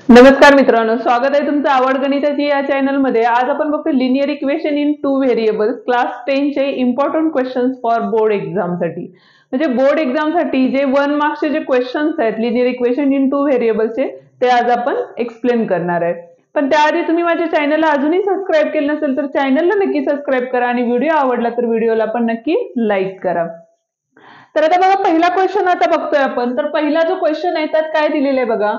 नमस्कार मित्रांनो, स्वागत आहे तुमचं आवड गणिताची या चॅनल मध्ये। आज आपण बघतो linear equation in 2 variables class 10 चे important questions for board exam साठी। म्हणजे बोर्ड एग्जाम साठी जे 1 मार्क्सचे जे क्वेश्चन्स आहेत लिनियर इक्वेशन इन 2 व्हेरिएबल्सचे ते आज आपण एक्सप्लेन करणार आहे। पण त्याआधी तुम्ही माझ्या चॅनलला अजूनही सबस्क्राइब केलं नसेल तर चॅनलला नक्की सबस्क्राइब करा आणि व्हिडिओ आवडला तर व्हिडिओला पण नक्की लाईक करा। तर आता बघा पहिला क्वेश्चन आता बघतोय आपण। तर पहिला जो क्वेश्चन आहे त्यात काय दिलेलं आहे बघा,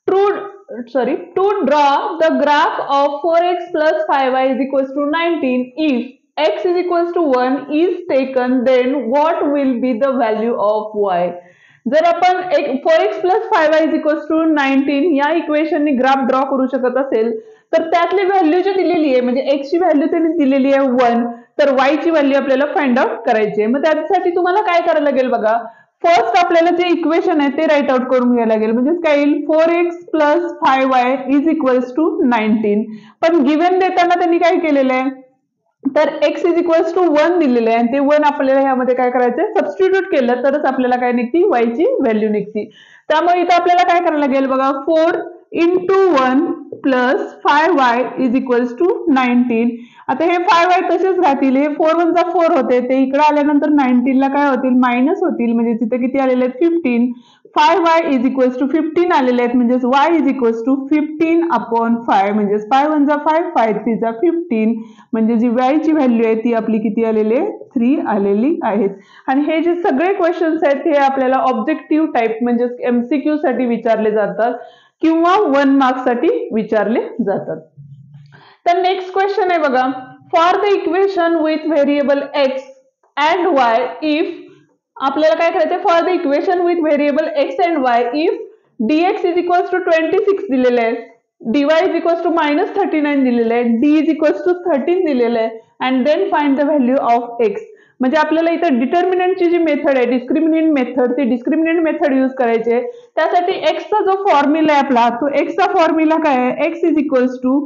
to draw the graph of 4x plus 5y is equals to 19 if x is equals to 1 is taken, then what will be the value of y? जर आपण 4x plus 5y is equals to 19 या इक्वेशननी graph draw करू शकत असेल तर त्यातली value जी दिलेली आहे म्हणजे x ची व्हॅल्यू त्यांनी दिलेली आहे 1, तर y ची व्हॅल्यू आपल्याला फाइंड आउट करायची आहे। मग त्यासाठी तुम्हाला काय करायला लागेल बघा, फर्स्ट आपल्याला जे इक्वेशन आहे ते राइट आउट करून घ्यायला लागेल। म्हणजे काय येईल 4x plus 5y is equals to 19। पण गिवन देताना त्यांनी काय केलेलं आहे तर x is equals to 1 दिलेलं आहे आणि ते 1 आपल्याला ह्यामध्ये काय करायचं सबस्टिट्यूट केलं तरच आपल्याला काय निघते y ची व्हॅल्यू निघते। त्यामुळे इथं आपल्याला काय करायला लागेल बघा 4 into 1 plus 5y is equals to 19। आता हे 5y तसेच राहतील, हे 4 1 जा 4 होते ते इकडे आल्यानंतर 19 ला काय होतील मायनस होतील, म्हणजे तिथे किती आलेले आहेत 15। 5y is equals to 15 आलेले आहेत म्हणजे y is equals to 15 upon 5 म्हणजे 5 1 जा 5 5 3 जा 15 म्हणजे जी y ची व्हॅल्यू आहे ती आपली किती आलेली आहे 3 आलेली आहेत। आणि हे जे सगळे क्वेश्चन्स आहेत हे आपल्याला ऑब्जेक्टिव्ह टाइप म्हणजे एमसीक्यू साठी विचारले जातात किंवा 1 मार्क्स साठी विचारले जातात। तर नेक्स्ट क्वेश्चन आहे बघा, for the equation with variable x and y if आपल्याला काय करायचं for the equation with variable x and y if dx is equals to 26 दिलेलं आहे, dy इज इक्वल्स टू -39 दिलेलं आहे, d इज इक्वल्स टू 13 दिलेलं आहे and then find the value of x। म्हणजे आपल्याला इथं डिटर्मिनंटची जी मेथड आहे डिस्क्रिमिनंट मेथड, ती डिस्क्रिमिनंट मेथड यूज करायची आहे। त्यासाठी x चा जो फॉर्म्युला आहे आपला तो x चा फॉर्म्युला काय आहे x is equals to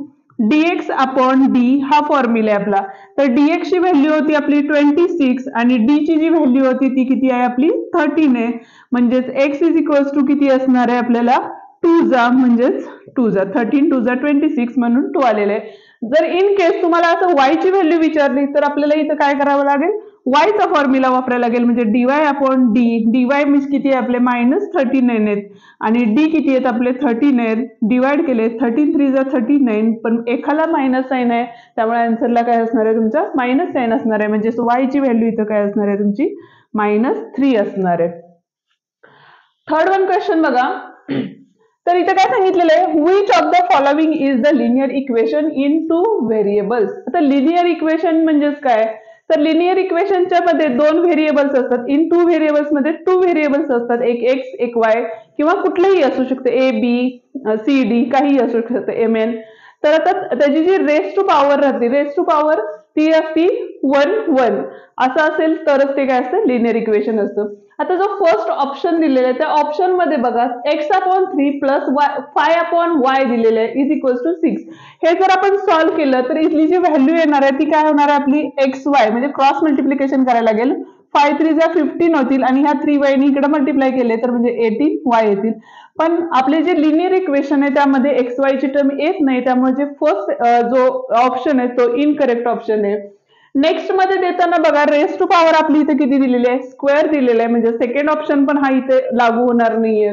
dx upon d हा फॉर्म्युला आहे आपला। तर dx ची व्हॅल्यू होती आपली 26 आणि d ची जी व्हॅल्यू होती ती किती आहे आपली 13 आहे। म्हणजेच x इज इक्वल्स टू किती असणार आहे आपल्याला 2 जा म्हणजेच 2 जा 13 2 जा 26 म्हणून 2 आलेले आहे। जर इन केस तुम्हाला असं y ची व्हॅल्यू विचारली तर आपल्याला इथं काय करावं लागेल y चा फॉर्म्युला वापरायला लागेल। म्हणजे dy upon d, dy means किती आहे आपले -39 आहेत आणि d किती आहेत आपले 13 आहेत, डिवाइड केले 13 3 जा 39 पण एकाला मायनस साइन आहे त्यामुळे आन्सरला काय असणार आहे तुमचा मायनस साइन असणार आहे। म्हणजे y ची व्हॅल्यू इथं काय असणार आहे तुमची -3 असणार आहे। थर्ड वन क्वेश्चन बघा, तर इथं काय सांगितलेलं आहे which of the following is the linear equation in 2 variables. आता लिनियर इक्वेशन म्हणजेच काय तर लिनियर इक्वेशनच्या मध्ये 2 व्हेरिएबल्स असतात, इन 2 व्हेरिएबल्स मध्ये 2 व्हेरिएबल्स असतात, एक x एक y किंवा कुठलेही असू शकते a b c d काही असू शकते m n। तर आता त्याची जी रेस टू पॉवर राहते रेस टू पॉवर ती असती 1 1 असं असेल तरच ते काय असतं लिनियर इक्वेशन असतं। आता जो फर्स्ट ऑप्शन दिलेला आहे त्या ऑप्शन मध्ये बघा x upon 3 plus 5 upon y दिलेलं आहे इज इक्वल्स टू 6। हे जर आपण सॉल्व्ह केलं तर इथली जी व्हॅल्यू येणार आहे ती काय होणार आहे आपली xy म्हणजे क्रॉस मल्टिप्लिकेशन करायला लागेल 5 3 जा 15 होतील आणि ह्या 3y नी इकडे मल्टिप्लाय केले तर म्हणजे 18y येतील। पण आपले जे लिनियर इक्वेशन आहे त्यामध्ये xy ची टर्म येत नाही त्यामुळे जे फर्स्ट जो ऑप्शन आहे तो इनकरेक्ट ऑप्शन आहे। नेक्स्ट मध्ये देताना बघा रेस टू पॉवर आपली इथे किती दिलेली आहे स्क्वेअर दिलेला आहे म्हणजे सेकंड ऑप्शन पण हा इथे लागू होणार नाहीये।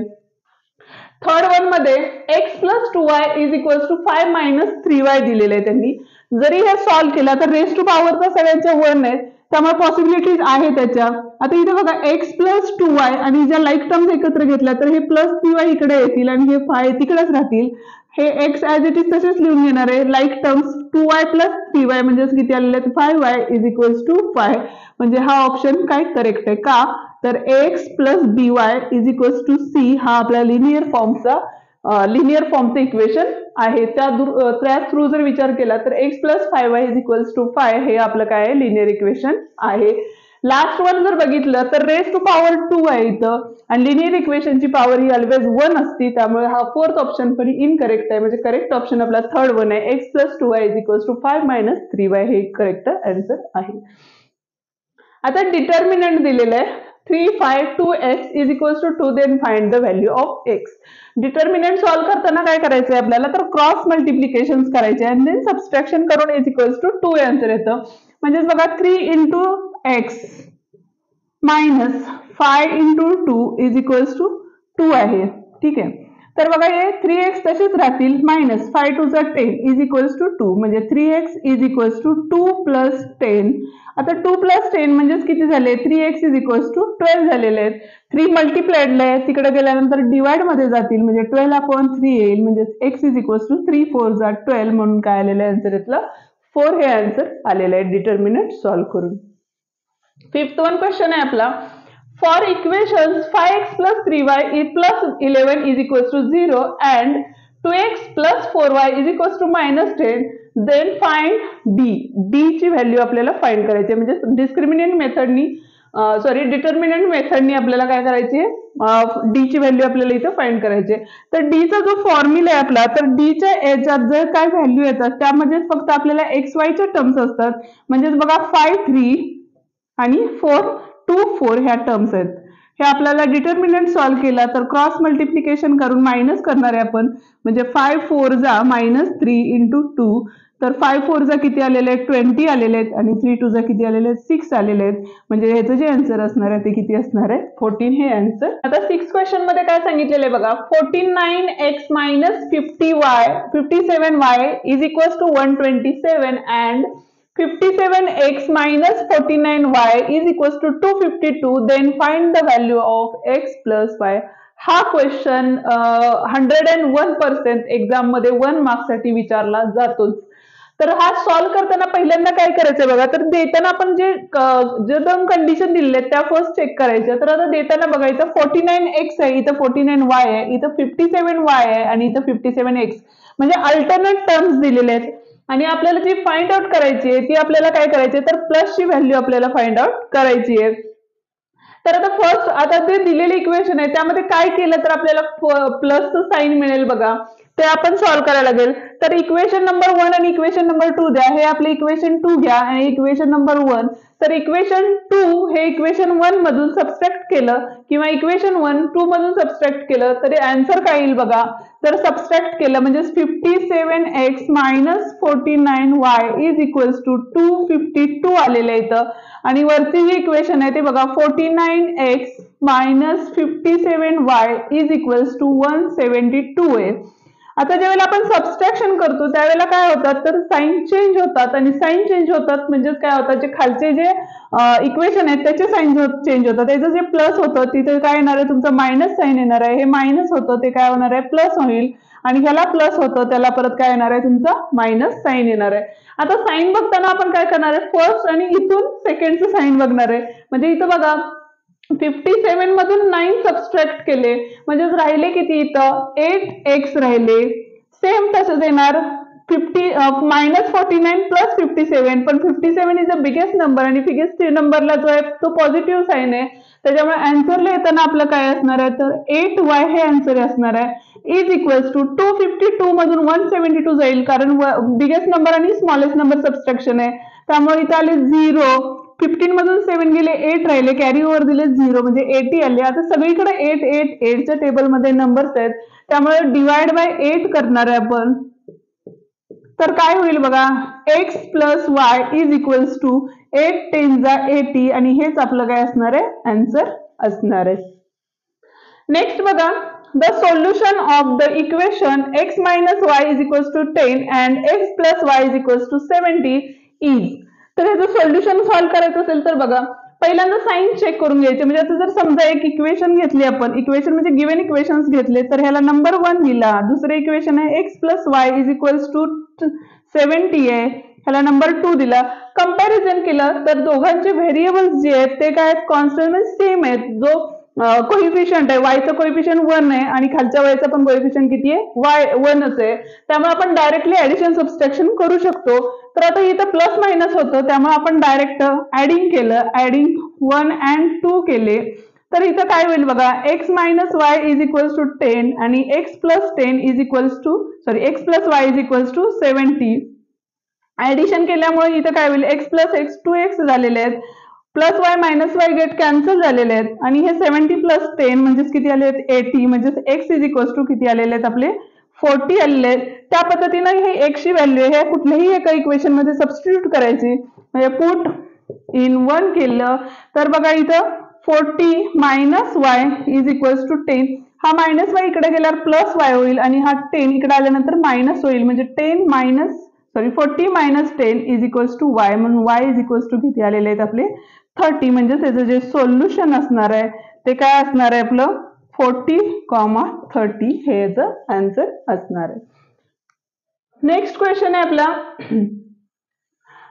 थर्ड वन मध्ये x plus 2y is equals to 5 minus 3y दिलेलं आहे त्यांनी। जरी हे सॉल्व्ह केला तर रेस टू पॉवर तर सगळ्यांच्या 1 आहे त्यामुळे पॉसिबिलिटीज आहे त्याच्या। आता इथे बघा x प्लस 2y आणि ज्या लाईक टर्म्स एकत्र घेतल्या तर हे प्लस 3y इकडे येतील आणि हे 5 तिकडेच राहतील। हे x ऍज इट इज तसेच लिहून घेणार आहे like terms 2y plus 3y म्हणजे किती आलेले आहेत 5y इज इक्वल्स टू 5 म्हणजे हा ऑप्शन काय करेक्ट आहे का तर ax plus by is equals to c हा आपला लिनियर फॉर्मचं इक्वेशन आहे। त्या थ्रू जर विचार केला तर x plus 5y is equals to 5 हे आपलं काय आहे लिनियर इक्वेशन आहे। लास्ट वन जर बघितलं तर रेस टू पॉवर 2 आहे इथं आणि लिनियर इक्वेशनची पॉवर ही ऑलवेज 1 असते त्यामुळे हा फोर्थ ऑप्शन पण इनकरेक्ट आहे। म्हणजे करेक्ट ऑप्शन आपला थर्ड वन आहे x plus 2y is equals to 5 minus 3y हे करेक्ट आन्सर आहे। आता डिटर्मिनंट दिलेलं आहे 3, 5, 2x is equals to 2, then find the value of x. Determinant solve करताना काय करायचंय आपल्याला, तर क्रॉस मल्टिप्लिकेशन करायचे आणि देन सबस्ट्रॅक्शन करून इज इक्वल्स टू 2 हे आन्सर येतं. म्हणजेच बघा 3 into x minus 5 into 2 is equals to 2 आहे. ठीक आहे, तर बघा हे 3x तसेच राहतील, मायनस 5 2 10 इज इक्वल्स टू 2, म्हणजे 3x is equals to 2 plus 10. आता 2 प्लस 10 म्हणजेच किती झाले, 3x इज इक्वल्स टू 12 झालेले आहेत. 3 मल्टिप्लाइडला आहे, तिकडे गेल्यानंतर डिवाइड मध्ये जातील, म्हणजे 12/3 येईल, म्हणजे x इज इक्वल्स टू 3 4 12 म्हणून काय आलेलं आहे आन्सर इथलं 4 हे आन्सर आलेलं आहे डिटर्मिनंट सॉल्व्ह करून. फिफ्थ वन क्वेश्चन आहे आपला, for equations 5x plus 3y plus 11 is equals to 0 and 2x plus 4y is equals to -10, then find d. d ची व्हॅल्यू आपल्याला फाइंड करायची, म्हणजे डिस्क्रिमिनंट मेथडनी डिटर्मिनंट मेथडनी आपल्याला काय करायची, d ची व्हॅल्यू आपल्याला इथं फाइंड करायची. तर d चा जो फॉर्म्युला आहे आपला, तर d च्या याच्यात जर काय व्हॅल्यू येतात त्यामध्ये फक्त आपल्याला xy च्या टर्म्स असतात. म्हणजेच बघा 5 3 आणि 4 2 4 ह्या टर्म्स आहेत. हे आपल्याला डिटर्मिनंट सॉल्व्ह केला तर क्रॉस मल्टिप्लिकेशन करून मायनस करणार आहे आपण, म्हणजे 5 4 जा -3 into 2, तर 5 4 जा किती आलेले आहेत 20 आलेले आहेत आणि 3 2 जा किती आलेले आहेत 6 आलेले आहेत. म्हणजे ह्याचं जे आन्सर असणार आहे ते किती असणार आहे 14 हे आन्सर. आता 6 क्वेश्चन मध्ये काय सांगितलेलं आहे बघा, 49x minus 57y is equals to 127 and 57x minus 49y is equals to 252, then find the value of x plus y. हा क्वेश्चन 101% एक्झाम मध्ये 1 मार्क्स साठी विचारला जातोच. तर हा सॉल्व्ह करताना पहिल्यांदा काय करायचं बघा, तर देताना आपण जे दोन कंडिशन दिलेले आहेत त्या फर्स्ट चेक करायच्या. तर आता देताना बघायचं 49x आहे, इथं 49y आहे, इथं 57y आहे आणि इथं 57x, म्हणजे अल्टरनेट टर्म्स दिलेले आहेत आणि आपल्याला जी फाइंड आउट करायची आहे ती आपल्याला काय करायची आहे, तर प्लसची व्हॅल्यू आपल्याला फाइंड आउट करायची आहे. तर आता फर्स्ट आता ते दिलेले इक्वेशन आहे त्यामध्ये काय केलं तर आपल्याला प्लसचं साइन मिळेल बघा, ते आपण सॉल्व्ह करायला लागेल. तर इक्वेशन नंबर 1 आणि इक्वेशन नंबर 2 द्या, हे आपले इक्वेशन 2 घ्या आणि इक्वेशन नंबर 1. तर इक्वेशन 2 हे इक्वेशन 1 मधून सबट्रॅक्ट केलं किंवा इक्वेशन 1 2 मधून सबट्रॅक्ट केलं तरी आन्सर काय येईल बघा, तर सबट्रॅक्ट केलं म्हणजे 57x minus 49y is equals to 252 आलेलं आहे इथं. आणि वरती जे इक्वेशन आहे ते बघा 49x minus 57y is equals to 172 आहे. आता ज्यावेळेला आपण सबस्ट्रॅक्शन करतो त्यावेळेला काय होतात, तर साइन चेंज होतात आणि साइन चेंज होतात म्हणजे काय होतात, जे खालचे जे इक्वेशन आहेत त्याचे साइन चेंज होतात. त्याचं जे प्लस होतं तिथे काय येणार आहे, तुमचं मायनस साइन येणार आहे, हे मायनस होतं ते काय होणार आहे प्लस होईल आणि ह्याला प्लस होतं त्याला परत काय येणार आहे तुमचं मायनस साइन येणार आहे. आता साइन बघताना आपण काय करणार आहे, फर्स्ट आणि इथून सेकंडचं साइन बघणार आहे. म्हणजे इथं बघा 57 मधून 9 सबस्ट्रॅक्ट केले म्हणजे राहिले किती, इथं 8x राहिले. सेम तसंच येणार -49 प्लस 57, पण 57 इज द बिगेस्ट नंबर आणि बिगेस्ट नंबरला जो आहे तो पॉझिटिव्ह साइन आहे, त्याच्यामुळे आन्सरला येताना आपलं काय असणार आहे, तर 8y हे आन्सर असणार आहे इज इक्वल्स टू 252 मधून 172 जाईल, कारण बिगेस्ट नंबर आणि स्मॉलेस्ट नंबर सबस्ट्रॅक्शन आहे, त्यामुळे इथे आले 0. 15 मधून 7 गेले 8 राहिले, कॅरी ओव्हर दिले 0 म्हणजे 80 आले. आता सगळीकडे 8 8 8च्या टेबलमध्ये नंबर्स आहेत त्यामुळे डिवाइड बाय 8 करणार आहे आपण. तर काय होईल बघा, x plus y is equals to 8 10 जा 80 आणि हेच आपलं काय असणार आहे आन्सर असणार आहे. नेक्स्ट बघा, the solution of the equation x minus y is equals to 10 and x plus y is equals to 70 is. तर ह्याचं सोल्युशन सॉल्व्ह करायचं असेल तर बघा पहिल्यांदा साइन चेक करून घ्यायचे. म्हणजे आता जर समजा एक इक्वेशन घेतली आपण, इक्वेशन म्हणजे गिव्हन इक्वेशन्स घेतले तर ह्याला नंबर 1 दिला, दुसरे इक्वेशन आहे x plus y is equals to 70 आहे, ह्याला नंबर 2 दिला. कंपॅरिझन केलं तर दोघांचे व्हेरिएबल्स जे आहेत ते काय कॉन्स्टंट सेम आहेत. जो कोइफिशियंट आहे वायचं कोइफिशियंट 1 आहे आणि खालच्या वायचं पण कोइफिशियंट किती आहे 1च आहे, त्यामुळे आपण डायरेक्टली ऍडिशन सबस्ट्रॅक्शन करू शकतो. तर आता इथं प्लस मायनस होतं त्यामुळे आपण डायरेक्ट ऍडिंग केलं, ऍडिंग 1 and 2 केले. तर इथं काय होईल बघा, x minus y is equals to 10 आणि x plus 10 is equals to x plus y is equals to 70. Addition केल्यामुळे इथं काय होईल x प्लस x 2x झालेले आहेत. Plus y minus Y get cancel झालेले आहेत आणि हे 70 प्लस 10 म्हणजेच किती आले आहेत 80, म्हणजेच एक्स इज इक्वल टू किती आलेले आहेत आपले 40 आलेले आहेत. त्या पद्धतीने हे एक्सची व्हॅल्यू हे कुठल्याही एका इक्वेशन मध्ये सबस्टिट्यूट करायची, म्हणजे पुट इन 1 केलं तर बघा इथं 40 minus Y is equal to 10, हा मायनस वाय इकडे गेल्यावर प्लस वाय होईल आणि हा 10 इकडे आल्यानंतर मायनस होईल, म्हणजे 40 minus 10 is equals to Y, म्हणून वाय इज इक्वल्स टू किती आलेले आहेत आपले 30, म्हणजे त्याचं जे सोल्युशन असणार आहे ते काय असणार आहे आपलं 40,30 हे याचं आन्सर असणार आहे. नेक्स्ट क्वेश्चन आहे आपला,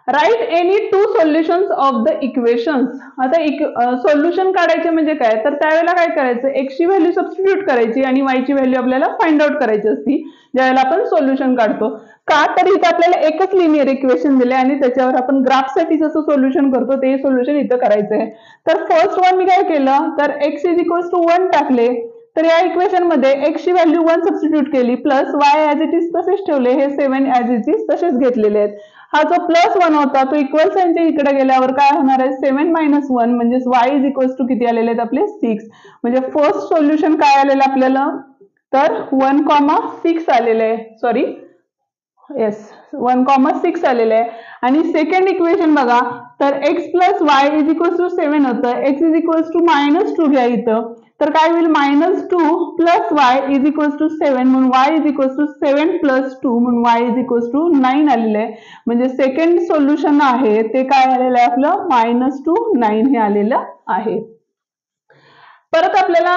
write any two solutions of the equations. आता सोल्युशन काढायचे म्हणजे काय, तर त्यावेळेला काय करायचं, एक्सची व्हॅल्यू सबस्टिट्यूट करायची आणि वायची व्हॅल्यू आपल्याला फाइंड आउट करायची असती ज्यावेळेला आपण सोल्युशन काढतो. का, तर इथं आपल्याला एकच लिनियर इक्वेशन दिले आणि त्याच्यावर आपण ग्राफसाठी जसं सोल्युशन करतो ते सोल्युशन इथं करायचं आहे. तर फर्स्ट वन मी काय केलं, तर एक्स इज इक्वल्स टू 1 टाकले, तर या इक्वेशन मध्ये एक्सची व्हॅल्यू 1 सबस्टिट्यूट केली, plus y as it is तसेच ठेवले, हे 7 ऍज इट इज तसेच घेतलेले आहेत. हा जो प्लस 1 होता तो इक्वल साइनच्या इकडे गेल्यावर काय होणार आहे 7 मायनस 1, म्हणजे वाय इज इक्वल्स टू किती आलेले आहेत आपले 6, म्हणजे फर्स्ट सोल्युशन काय आलेलं आपल्याला तर 1,6 आलेलं आहे, सॉरी येस 1,6 आलेलं आहे. आणि सेकंड इक्वेशन बघा, तर X plus Y is equals to 7 होतं, एक्स इज इक्वल्स टू -2 घ्या इथं, तर काय होईल -2 plus Y is equals to 7, म्हणून Y is equals to 7 plus 2, म्हणून वाय इज इक्वल्स टू 9 आलेलं आहे. म्हणजे सेकंड सोल्युशन आहे ते काय आलेलं आहे आपलं -2 9 हे आलेलं आहे. परत आपल्याला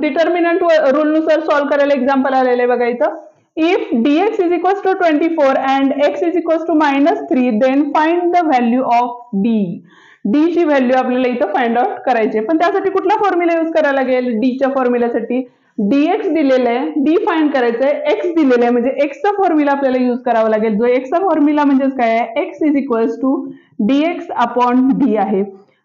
डिटर्मिनंट रूल नुसार सॉल्व्ह करायला एक्झाम्पल आलेले आहे बघा इथं. If dx is equals to 24 and x is equals to -3, then find the value of d. d ची व्हॅल्यू आपल्याला इथं फाइंड आउट करायची, पण त्यासाठी कुठला फॉर्म्युला यूज करायला लागेल, d च्या फॉर्म्युल्यासाठी dx दिलेलं आहे, d फाइंड करायचं आहे, x दिलेलं आहे, म्हणजे x चा फॉर्म्युला आपल्याला यूज करावा लागेल. जो x चा फॉर्म्युला म्हणजे काय आहे, x is equals to dx upon d आहे.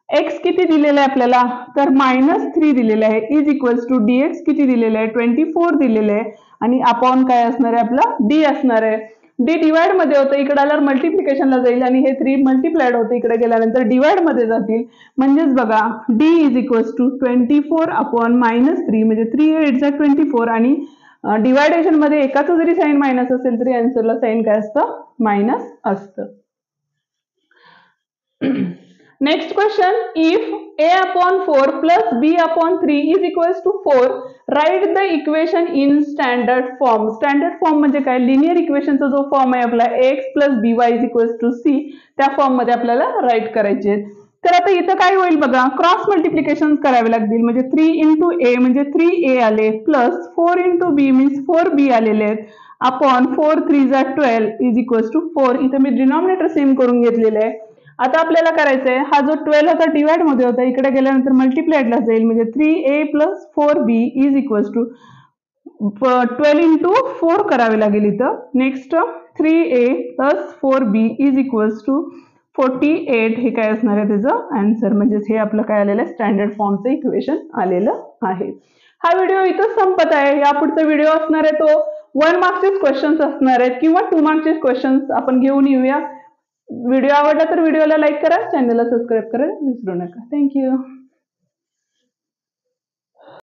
x किती दिलेलं आहे आपल्याला, तर -3 दिलेलं आहे, इज इक्वल्स टू dx किती दिलेलं आहे 24 दिलेलं आहे, आणि अपॉन काय असणार आहे आपला d असणार आहे. d डिवाइड मध्ये होतं, इकडे आल्यावर मल्टिप्लिकेशनला जाईल आणि हे 3 मल्टिप्लाइड होतं, इकडे गेल्यानंतर डिवाइड मध्ये जातील, म्हणजेच बघा d is equals to 24 upon -3, म्हणजे 3 8 24, आणि डिवायडेशन मध्ये एकाचं जरी साइन मायनस असेल तरी आन्सरला साइन काय असतं मायनस असतं. Next question, if a upon 4 plus b upon 3 is equals to 4, write the equation in standard form. Standard form म्हणजे काय, लिनियर इक्वेशनचा जो फॉर्म आहे आपला ax plus by is equals to c, त्या फॉर्म मध्ये आपल्याला राईट करायचे. तर आता इथं काय होईल बघा, क्रॉस मल्टिप्लिकेशन करावे लागतील, म्हणजे 3 into a म्हणजे 3a आले, plus 4 into b means 4b आलेले आहेत, अपॉन 4 3 जा 12 इज इक्वल्स टू 4. इथं मी डिनॉमिनेटर सेम करून घेतलेलं आहे. आता आपल्याला करायचंय, हा जो 12 होता डिवाइड मध्ये होता, इकडे गेल्यानंतर मल्टिप्लाइडला जाईल, म्हणजे 3a plus 4b is equals to 12 into 4 करावे लागेल इथं. Next 3a plus 4b is equals to 48, हे काय असणार आहे त्याचं आन्सर, म्हणजे हे आपलं काय आलेलं आहे स्टँडर्ड फॉर्मचं इक्वेशन आलेलं आहे. हा व्हिडिओ इथं संपत आहे. या पुढचा व्हिडिओ असणार आहे तो 1 मार्क्सचे क्वेश्चन्स असणार आहेत किंवा 2 मार्क्सचे क्वेश्चन्स आपण घेऊन येऊया. व्हिडिओ आवडला तर व्हिडिओला लाईक करा, चॅनलला सबस्क्राईब करायला विसरू नका. थँक्यू.